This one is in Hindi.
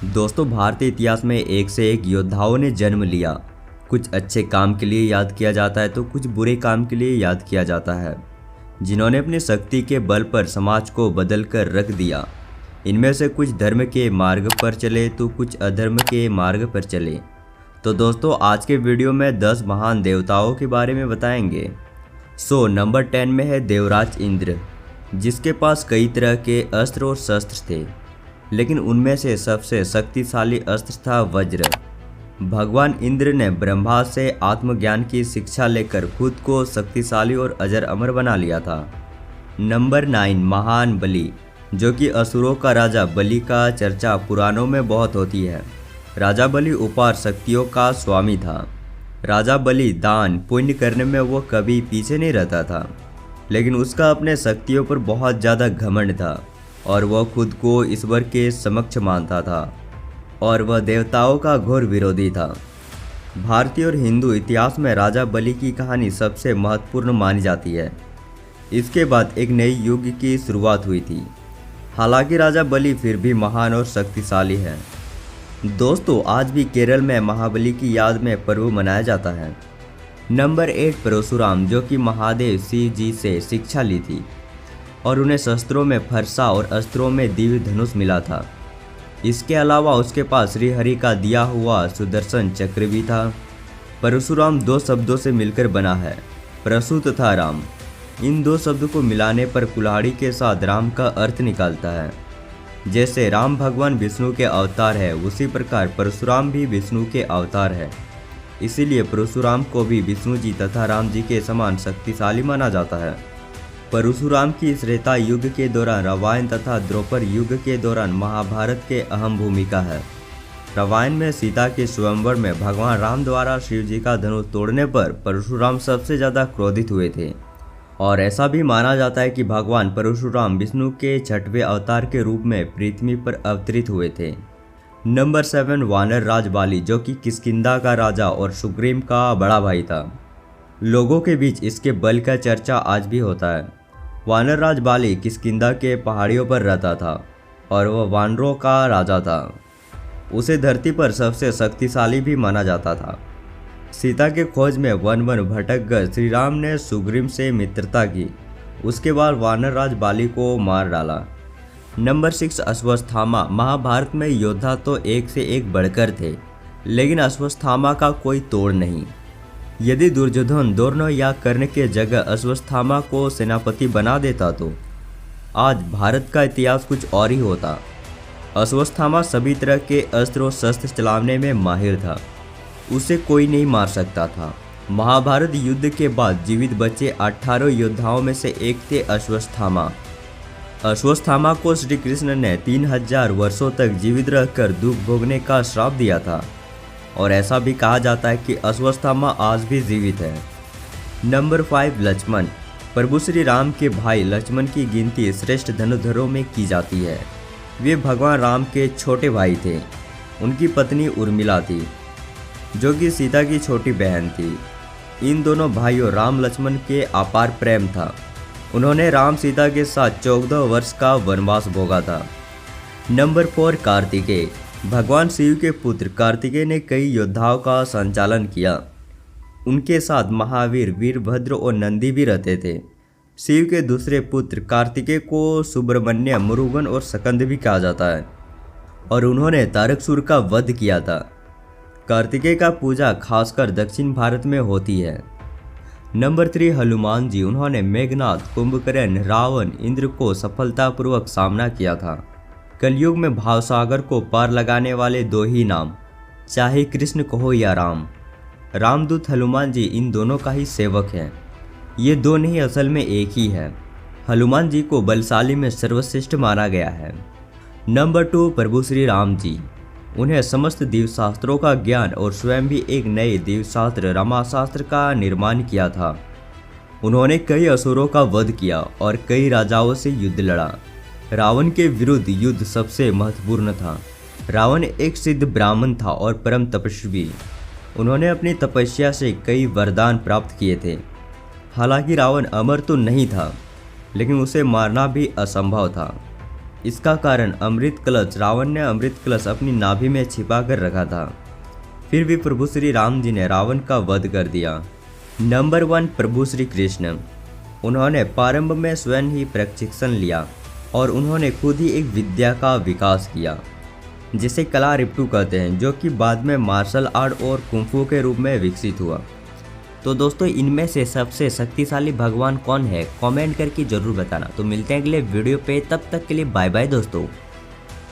दोस्तों, भारतीय इतिहास में एक से एक योद्धाओं ने जन्म लिया। कुछ अच्छे काम के लिए याद किया जाता है तो कुछ बुरे काम के लिए याद किया जाता है, जिन्होंने अपनी शक्ति के बल पर समाज को बदल कर रख दिया। इनमें से कुछ धर्म के मार्ग पर चले तो कुछ अधर्म के मार्ग पर चले। तो दोस्तों, आज के वीडियो में 10 महान देवताओं के बारे में बताएंगे। नंबर 10 में है देवराज इंद्र, जिसके पास कई तरह के अस्त्र और शस्त्र थे, लेकिन उनमें से सबसे शक्तिशाली अस्त्र था वज्र। भगवान इंद्र ने ब्रह्मा से आत्मज्ञान की शिक्षा लेकर खुद को शक्तिशाली और अजर अमर बना लिया था। नंबर 9 महान बलि, जो कि असुरों का राजा बलि का चर्चा पुराणों में बहुत होती है। राजा बलि अपार शक्तियों का स्वामी था। राजा बलि दान पुण्य करने में वो कभी पीछे नहीं रहता था, लेकिन उसका अपने शक्तियों पर बहुत ज़्यादा घमंड था और वह खुद को ईश्वर के समक्ष मानता था और वह देवताओं का घोर विरोधी था। भारतीय और हिंदू इतिहास में राजा बलि की कहानी सबसे महत्वपूर्ण मानी जाती है। इसके बाद एक नई युग की शुरुआत हुई थी। हालांकि राजा बलि फिर भी महान और शक्तिशाली है। दोस्तों, आज भी केरल में महाबली की याद में पर्व मनाया जाता है। नंबर 8 परशुराम, जो कि महादेव शिव जी से शिक्षा ली थी और उन्हें शस्त्रों में फरसा और अस्त्रों में दिव्य धनुष मिला था। इसके अलावा उसके पास श्री हरि का दिया हुआ सुदर्शन चक्र भी था। परशुराम 2 शब्दों से मिलकर बना है, परशु तथा राम। इन 2 शब्दों को मिलाने पर कुल्हाड़ी के साथ राम का अर्थ निकलता है। जैसे राम भगवान विष्णु के अवतार है, उसी प्रकार परशुराम भी विष्णु के अवतार है। इसीलिए परशुराम को भी विष्णु जी तथा राम जी के समान शक्तिशाली माना जाता है। परशुराम की त्रेता युग के दौरान रामायण तथा द्वापर युग के दौरान महाभारत के अहम भूमिका है। रामायण में सीता के स्वयंवर में भगवान राम द्वारा शिव जी का धनुष तोड़ने पर परशुराम सबसे ज़्यादा क्रोधित हुए थे और ऐसा भी माना जाता है कि भगवान परशुराम विष्णु के 6वें अवतार के रूप में पृथ्वी पर अवतरित हुए थे। नंबर 7 वानर राज बाली, जो कि किष्किंधा का राजा और सुग्रीव का बड़ा भाई था। लोगों के बीच इसके बल का चर्चा आज भी होता है। वानर राज बाली किष्किंधा के पहाड़ियों पर रहता था और वह वानरों का राजा था। उसे धरती पर सबसे शक्तिशाली भी माना जाता था। सीता के खोज में वन वन भटक कर श्री राम ने सुग्रीव से मित्रता की। उसके बाद वानर राज बाली को मार डाला। नंबर 6 अश्वत्थामा। महाभारत में योद्धा तो एक से एक बढ़कर थे, लेकिन अश्वत्थामा का कोई तोड़ नहीं। यदि दुर्योधन, द्रोण या कर्ण के जगह अश्वत्थामा को सेनापति बना देता तो आज भारत का इतिहास कुछ और ही होता। अश्वत्थामा सभी तरह के अस्त्र और शस्त्र चलाने में माहिर था। उसे कोई नहीं मार सकता था। महाभारत युद्ध के बाद जीवित बचे 18 योद्धाओं में से एक थे अश्वत्थामा। अश्वत्थामा को श्री कृष्ण ने 3000 वर्षों तक जीवित रहकर दुख भोगने का श्राप दिया था और ऐसा भी कहा जाता है कि अश्वत्थामा आज भी जीवित है। नंबर 5 लक्ष्मण। प्रभु श्री राम के भाई लक्ष्मण की गिनती श्रेष्ठ धनुर्धरों में की जाती है। वे भगवान राम के छोटे भाई थे। उनकी पत्नी उर्मिला थी, जो कि सीता की छोटी बहन थी। इन दोनों भाइयों राम लक्ष्मण के अपार प्रेम था। उन्होंने राम सीता के साथ 14 वर्ष का वनवास भोगा था। नंबर 4 कार्तिकेय। भगवान शिव के पुत्र कार्तिकेय ने कई योद्धाओं का संचालन किया। उनके साथ महावीर, वीरभद्र और नंदी भी रहते थे। शिव के दूसरे पुत्र कार्तिकेय को सुब्रमण्य, मुरुगन और स्कंद भी कहा जाता है और उन्होंने तारकासुर का वध किया था। कार्तिकेय का पूजा खासकर दक्षिण भारत में होती है। नंबर 3 हनुमान जी। उन्होंने मेघनाथ, कुंभकर्ण, रावण, इंद्र को सफलतापूर्वक सामना किया था। कलयुग में भावसागर को पार लगाने वाले 2 ही नाम, चाहे कृष्ण कहो या राम। रामदूत हनुमान जी इन दोनों का ही सेवक हैं। ये 2 नहीं, असल में एक ही है। हनुमान जी को बलशाली में सर्वश्रेष्ठ माना गया है। नंबर 2 प्रभु श्री राम जी। उन्हें समस्त दिव्यशास्त्रों का ज्ञान और स्वयं भी एक नए दिव्यशास्त्र रामाशास्त्र का निर्माण किया था। उन्होंने कई असुरों का वध किया और कई राजाओं से युद्ध लड़ा। रावण के विरुद्ध युद्ध सबसे महत्वपूर्ण था। रावण एक सिद्ध ब्राह्मण था और परम तपस्वी। उन्होंने अपनी तपस्या से कई वरदान प्राप्त किए थे। हालांकि रावण अमर तो नहीं था, लेकिन उसे मारना भी असंभव था। इसका कारण अमृत कलश। रावण ने अमृत कलश अपनी नाभि में छिपा कर रखा था। फिर भी प्रभु श्री राम जी ने रावण का वध कर दिया। नंबर 1, प्रभु श्री कृष्ण। उन्होंने प्रारंभ में स्वयं ही प्रशिक्षण लिया और उन्होंने खुद ही एक विद्या का विकास किया जिसे कला रिप्टू कहते हैं, जो कि बाद में मार्शल आर्ट और कुंफू के रूप में विकसित हुआ। तो दोस्तों, इनमें से सबसे शक्तिशाली भगवान कौन है, कमेंट करके जरूर बताना। तो मिलते हैं अगले वीडियो पे, तब तक के लिए बाय बाय दोस्तों।